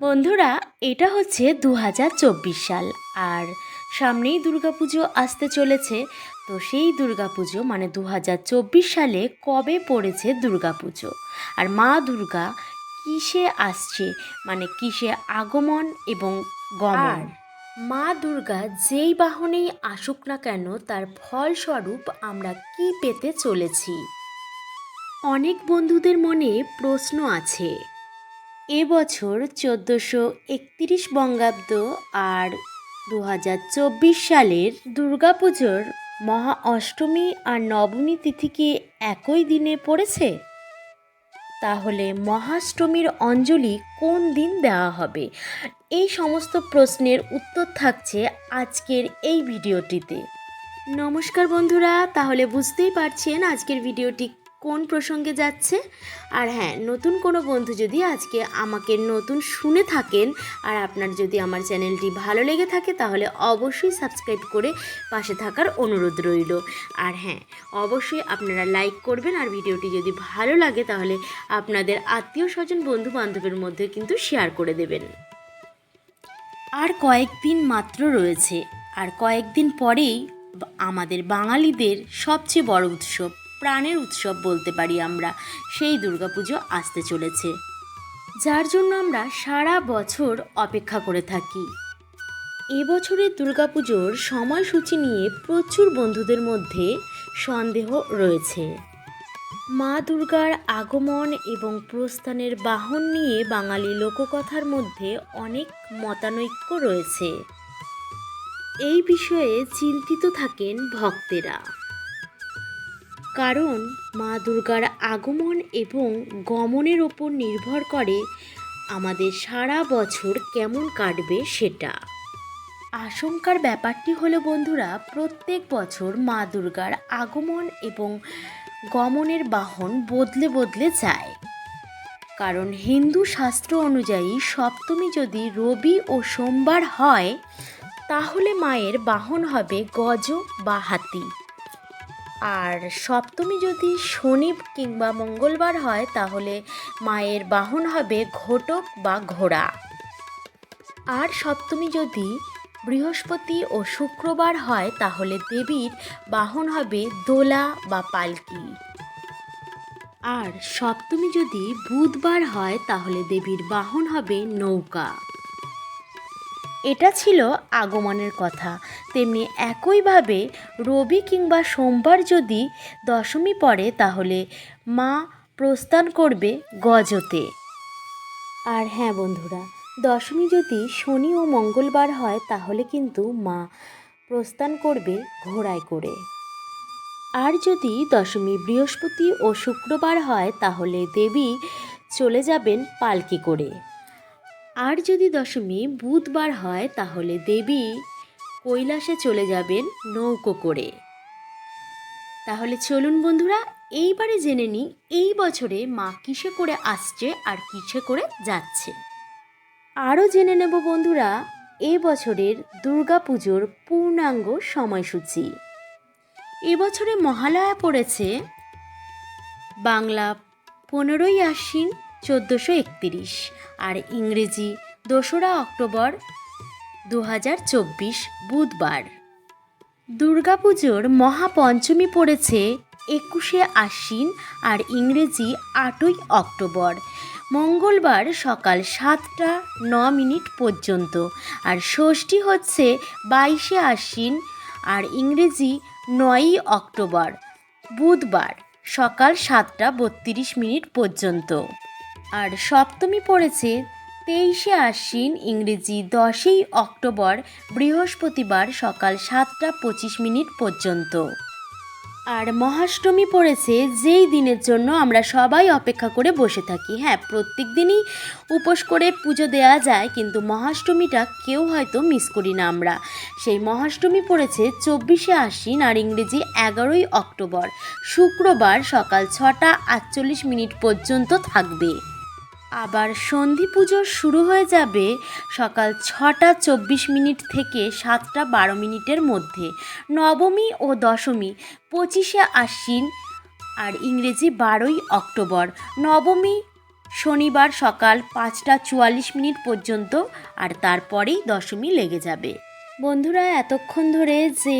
বন্ধুরা, এটা হচ্ছে 2024 সাল আর সামনেই দুর্গাপুজো আসতে চলেছে। তো সেই দুর্গাপুজো মানে 2024 সালে কবে পড়েছে দুর্গাপুজো আর মা দুর্গা কিসে আসছে, মানে কিসে আগমন এবং গমন। মা দুর্গা যেই বাহনেই আসুক না কেন তার ফলস্বরূপ আমরা কি পেতে চলেছি। অনেক বন্ধুদের মনে প্রশ্ন আছে, এবছর 1431 বঙ্গাব্দ আর 2024 সালের দুর্গাপুজোর মহা অষ্টমী আর নবমী তিথি কি একই দিনে পড়েছে? তাহলে মহাষ্টমীর অঞ্জলি কোন দিন দেওয়া হবে? এই সমস্ত প্রশ্নের উত্তর থাকছে আজকের এই ভিডিওটিতে। নমস্কার বন্ধুরা, তাহলে বুঝতেই পারছেন আজকের ভিডিওটি কোন প্রসঙ্গে যাচ্ছে। আর হ্যাঁ, নতুন কোনো বন্ধু যদি আজকে আমাকে নতুন শুনে থাকেন আর আপনার যদি আমার চ্যানেলটি ভালো লেগে থাকে তাহলে অবশ্যই সাবস্ক্রাইব করে পাশে থাকার অনুরোধ রইল। আর হ্যাঁ, অবশ্যই আপনারা লাইক করবেন আর ভিডিওটি যদি ভালো লাগে তাহলে আপনাদের আত্মীয় স্বজন বন্ধু বান্ধবের মধ্যে কিন্তু শেয়ার করে দেবেন। আর কয়েকদিন মাত্র রয়েছে, আর কয়েকদিন পরেই আমাদের বাঙালিদের সবচেয়ে বড় উৎসব, প্রাণের উৎসব বলতে পারি আমরা, সেই দুর্গাপুজো আসতে চলেছে, যার জন্য আমরা সারা বছর অপেক্ষা করে থাকি। এবছরের দুর্গাপুজোর সময়সূচি নিয়ে প্রচুর বন্ধুদের মধ্যে সন্দেহ রয়েছে। মা দুর্গার আগমন এবং প্রস্থানের বাহন নিয়ে বাঙালি লোককথার মধ্যে অনেক মতানৈক্য রয়েছে। এই বিষয়ে চিন্তিত থাকেন ভক্তেরা, কারণ মা দুর্গার আগমন এবং গমনের ওপর নির্ভর করে আমাদের সারা বছর কেমন কাটবে সেটা। আশঙ্কার ব্যাপারটি হলো বন্ধুরা, প্রত্যেক বছর মা দুর্গার আগমন এবং গমনের বাহন বদলে বদলে যায়। কারণ হিন্দু শাস্ত্র অনুযায়ী সপ্তমী যদি রবি ও সোমবার হয় তাহলে মায়ের বাহন হবে গজ বা হাতি, আর সপ্তমী যদি শনি কিংবা মঙ্গলবার হয় তাহলে মায়ের বাহন হবে ঘোটক বা ঘোড়া, আর সপ্তমী যদি বৃহস্পতি ও শুক্রবার হয় তাহলে দেবীর বাহন হবে দোলা বা পালকি, আর সপ্তমী যদি বুধবার হয় তাহলে দেবীর বাহন হবে নৌকা। এটা ছিল আগমনের কথা। তেমনি একইভাবে রবি কিংবা সোমবার যদি দশমী পড়ে তাহলে মা প্রস্থান করবে গজতে। আর হ্যাঁ বন্ধুরা, দশমী যদি শনি ও মঙ্গলবার হয় তাহলে কিন্তু মা প্রস্থান করবে ঘোড়ায় করে। আর যদি দশমী বৃহস্পতি ও শুক্রবার হয় তাহলে দেবী চলে যাবেন পালকি করে। আর যদি দশমী বুধবার হয় তাহলে দেবী কৈলাসে চলে যাবেন নৌকো করে। তাহলে চলুন বন্ধুরা, এইবারে জেনে নিই এই বছরে মা কিসে করে আসছে আর কিসে করে যাচ্ছে। আরও জেনে নেব বন্ধুরা এবছরের দুর্গাপুজোর পূর্ণাঙ্গ সময়সূচি। এবছরে মহালয়া পড়েছে বাংলা 15ই আশ্বিন 1431 আর ইংরেজি 2রা অক্টোবর 2024 বুধবার। দুর্গাপুজোর মহাপঞ্চমী পড়েছে 21শে আশ্বিন আর ইংরেজি 8ই অক্টোবর মঙ্গলবার সকাল 7টা 9 পর্যন্ত, আর ষষ্ঠী হচ্ছে 22শে আশ্বিন আর ইংরেজি 9ই অক্টোবর বুধবার সকাল 7টা 32 পর্যন্ত, আর সপ্তমী পড়েছে 23শে আশ্বিন ইংরেজি 10ই অক্টোবর বৃহস্পতিবার সকাল 7টা 25 পর্যন্ত, আর মহাষ্টমী পড়েছে যেই দিনের জন্য আমরা সবাই অপেক্ষা করে বসে থাকি। হ্যাঁ, প্রত্যেক দিনই উপোস করে পুজো দেওয়া যায়, কিন্তু মহাষ্টমীটা কেউ হয়তো মিস করি না আমরা। সেই মহাষ্টমী পড়েছে 24শে আশ্বিন আর ইংরেজি 11ই অক্টোবর শুক্রবার সকাল 6টা 48 পর্যন্ত থাকবে। আবার সন্ধি পুজো শুরু হয়ে যাবে সকাল 6টা 24 থেকে 7টা 12 মধ্যে। নবমী ও দশমী 25শে আশ্বিন আর ইংরেজি 12ই অক্টোবর। নবমী শনিবার সকাল 5:44 পর্যন্ত, আর তারপরেই দশমী লেগে যাবে। বন্ধুরা, এতক্ষণ ধরে যে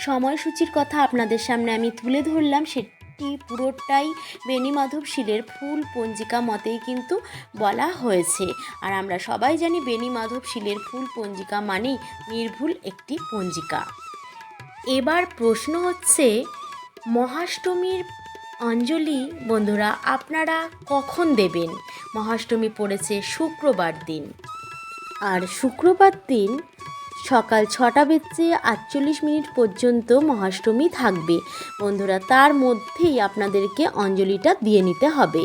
সময়সূচির কথা আপনাদের সামনে আমি তুলে ধরলাম সেটি পুরোটাই বেণীমাধব শীলের ফুল পঞ্জিকা মতেই কিন্তু বলা হয়েছে। আর আমরা সবাই জানি বেণীমাধব শীলের ফুল পঞ্জিকা মানেই নির্ভুল একটি পঞ্জিকা। এবার প্রশ্ন হচ্ছে, মহাষ্টমীর অঞ্জলি বন্ধুরা আপনারা কখন দেবেন? মহাষ্টমী পড়েছে শুক্রবার দিন, আর শুক্রবার দিন সকাল 6:48 পর্যন্ত মহাষ্টমী থাকবে বন্ধুরা। তার মধ্যেই আপনাদেরকে অঞ্জলিটা দিয়ে নিতে হবে।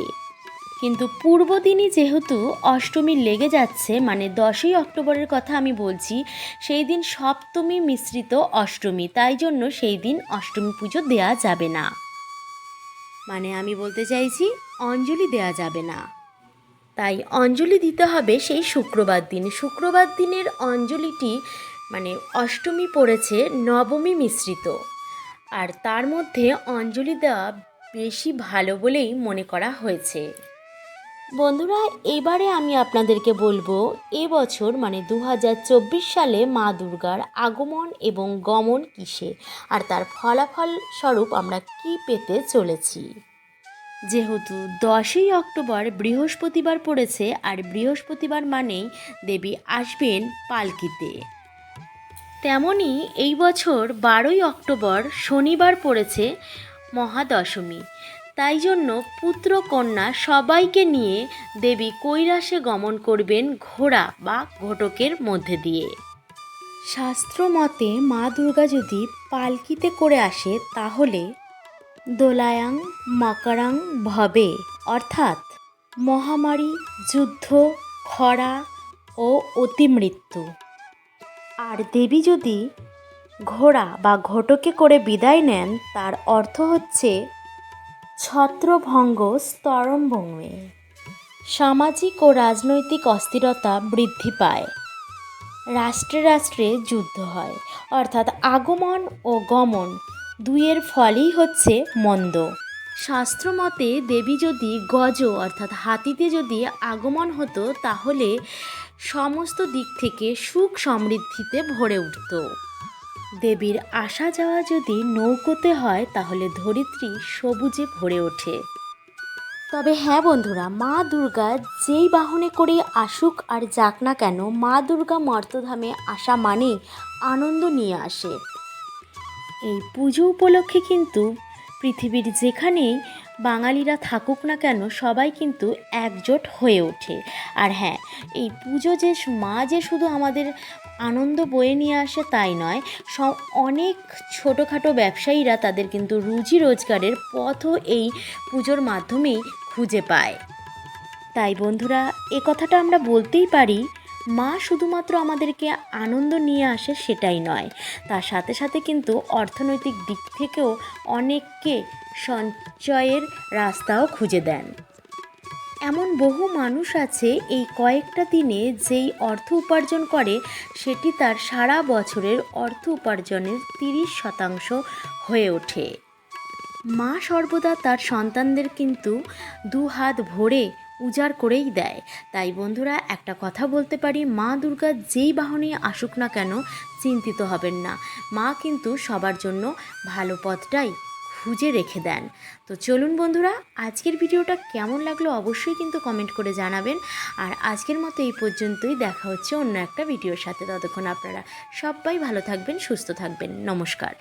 কিন্তু পূর্ব দিনই যেহেতু অষ্টমী লেগে যাচ্ছে, মানে 10ই অক্টোবরের কথা আমি বলছি, সেই দিন সপ্তমী মিশ্রিত অষ্টমী, তাই জন্য সেই দিন অষ্টমী পুজো দেয়া যাবে না। মানে আমি বলতে চাইছি অঞ্জলি দেয়া যাবে না, তাই অঞ্জলি দিতে হবে সেই শুক্রবার দিন। শুক্রবার দিনের অঞ্জলিটি মানে অষ্টমী পড়েছে নবমী মিশ্রিত, আর তার মধ্যে অঞ্জলি দেওয়া বেশি ভালো বলেই মনে করা হয়েছে। বন্ধুরা, এবারে আমি আপনাদেরকে বলবো এবছর মানে 2024 সালে মা দুর্গার আগমন এবং গমন কিসে, আর তার ফলাফল স্বরূপ আমরা কি পেতে চলেছি। যেহেতু 10ই অক্টোবর বৃহস্পতিবার পড়েছে, আর বৃহস্পতিবার মানেই দেবী আসবেন পালকিতে, তেমনি এই বছর 12ই অক্টোবর শনিবার পড়েছে মহাদশমী। তাই জন্য পুত্র কন্যা সবাইকে নিয়ে দেবী কৈলাসে গমন করবেন ঘোড়া বা ঘোটকের মধ্যে দিয়ে। শাস্ত্র মতে মা দুর্গা যদি পালকিতে করে আসে তাহলে দোলায়াং মকরাং ভবে, অর্থাৎ মহামারী, যুদ্ধ, খরা ও অতিমৃত্যু। আর দেবী যদি ঘোড়া বা ঘোটকে করে বিদায় নেন তার অর্থ হচ্ছে ছত্রভঙ্গ স্তরমভঙ্গে, সামাজিক ও রাজনৈতিক অস্থিরতা বৃদ্ধি পায়, রাষ্ট্রে রাষ্ট্রে যুদ্ধ হয়, অর্থাৎ আগমন ও গমন দুইয়ের ফলই হচ্ছে মন্দ। শাস্ত্রমতে দেবী যদি গজ অর্থাৎ হাতিতে যদি আগমন হতো তাহলে সমস্ত দিক থেকে সুখ সমৃদ্ধিতে ভরে উঠত। দেবীর আসা যাওয়া যদি নৌকোতে হয় তাহলে ধরিত্রী সবুজে ভরে ওঠে। তবে হ্যাঁ বন্ধুরা, মা দুর্গা যেই বাহনে করে আসুক আর যাক না কেন, মা দুর্গা মর্তধামে আসা মানেই আনন্দ নিয়ে আসে। এই পুজো উপলক্ষে কিন্তু পৃথিবীর যেখানেই বাঙালিরা থাকুক না কেন সবাই কিন্তু একজোট হয়ে ওঠে। আর হ্যাঁ, এই পুজো যে মা যে শুধু আমাদের আনন্দ বয়ে নিয়ে আসে তাই নয়, অনেক ছোটোখাটো ব্যবসায়ীরা তাদের কিন্তু রুজি রোজগারের পথও এই পুজোর মাধ্যমেই খুঁজে পায়। তাই বন্ধুরা, এ কথাটা আমরা বলতেই পারি, মা শুধুমাত্র আমাদেরকে আনন্দ নিয়ে আসে সেটাই নয়, তার সাথে সাথে কিন্তু অর্থনৈতিক দিক থেকেও অনেককে সঞ্চয়ের রাস্তাও খুঁজে দেন। এমন বহু মানুষ আছে এই কয়েকটা দিনে যেই অর্থ উপার্জন করে সেটি তার সারা বছরের অর্থ উপার্জনের 30% হয়ে ওঠে। মা সর্বদা তার সন্তানদের কিন্তু দুহাত ভরে উজাড় করেই দেয়। তাই বন্ধুরা, একটা কথা বলতে পারি, মা দুর্গা যেই বাহনে আসুক না কেন চিন্তিত হবেন না, মা কিন্তু সবার জন্য ভালো পথটাই খুঁজে রেখে দেন। তো চলুন বন্ধুরা, আজকের ভিডিওটা কেমন লাগলো অবশ্যই কিন্তু কমেন্ট করে জানাবেন। আর আজকের মতো এই পর্যন্তই, দেখা হচ্ছে অন্য একটা ভিডিওর সাথে। ততক্ষণ আপনারা সবাই ভালো থাকবেন, সুস্থ থাকবেন। নমস্কার।